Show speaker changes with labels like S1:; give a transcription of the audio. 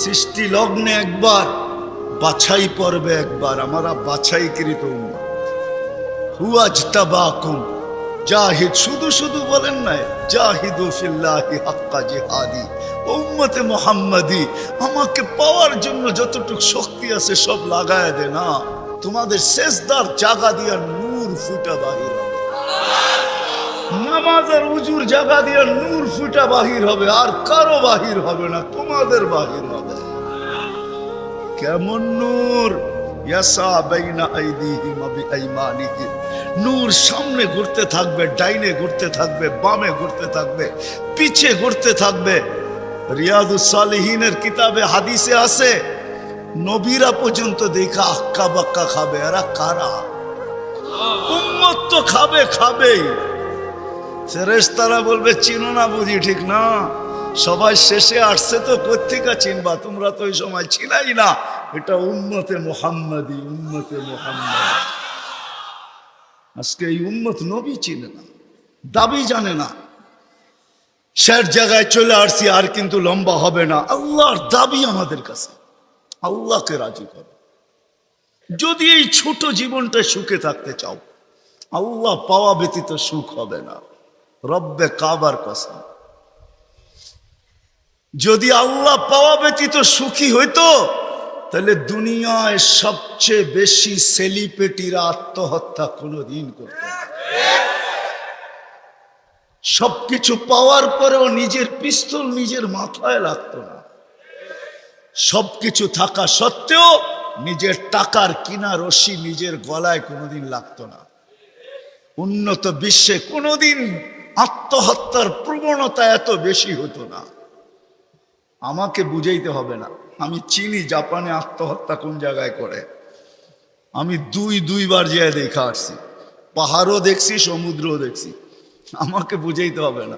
S1: সৃষ্টি লগ্নে একবার, বাছাই পর্বে একবার। আমরা বাছাইকৃত উম্মত। হুয়া ইজতাবাকুম, জাহিদ, শুধু শুধু বলেন নাই, জাহিদু ফিল্লাহি হাক্কা জিহাদি। উম্মতে মুহাম্মাদি, আমাকে পাওয়ার জন্য যতটুকু শক্তি আছে সব লাগায় দে না। তোমাদের সেজদার জায়গা দিয়া নূর ফুটা বাহির হবে, নামাজের উজুর জায়গা দিয়া নূর ফুটা বাহির হবে, আর কারো বাহির হবে না, তোমাদের বাহির হবে। কেমন নূর? ইয়াসা বাইনা আইদিহিম ওয়া বিআইমানিহিম। নূর সামনে ঘুরতে থাকবে, ডাইনে ঘুরতে থাকবে, বামে ঘুরতে থাকবে, পিছে ঘুরতে থাকবে। রিয়াদুস সালিহিনের কিতাবে হাদিসে আছে, নবীরা পর্যন্ত দেখা আক্কা বাক্কা খাবে। এরা কারা? উম্মত তো খাবে, খাবেই। ফেরেশতারা বলবে চিনো না বুঝি? ঠিক না, সবাই শেষে আসছে তো কোত্থেকে চিনবা? তোমরা তো ওই সময় ছিলাই না। এটা উম্মতে মুহাম্মাদি, উম্মতে মুহাম্মাদ। আজকে এই উম্মত নবী চিনে না, দাবি জানে না। শের জায়গায় চলে আসছি, আর কিন্তু লম্বা হবে না। আল্লাহর দাবি আমাদের কাছে, আল্লাহকে রাজি করো। যদি এই ছোট জীবনটা সুখে থাকতে চাও, আল্লাহ পাওয়া ব্যতীত সুখ হবে না। রব্বে কাবার কসম, যদি আল্লাহ পাওয়া ব্যতীত সুখী হইতো, তাহলে দুনিয়ায় সবচেয়ে বেশি সেলিব্রিটিরা আত্মহত্যা কোনোদিন করত না। সবকিছু পাওয়ার পরেও নিজের পিস্তল নিজের মাথায় লাগতো না। সবকিছু থাকা সত্ত্বেও নিজের টাকার কিনা রশি নিজের গলায় কোনোদিন লাগতো না। উন্নত বিশ্বে কোনোদিন আত্মহত্যার প্রবণতা এত বেশি হতো না। আমাকে বুঝাইতে হবে না, আমি চিনি জাপানে আত্মহত্যা কোন জায়গায় করে। আমি দুইবার যেয়ে দেখা আসছি, পাহাড়ও দেখছি, সমুদ্রও দেখছি। আমাকে বুঝাইতে হবে না।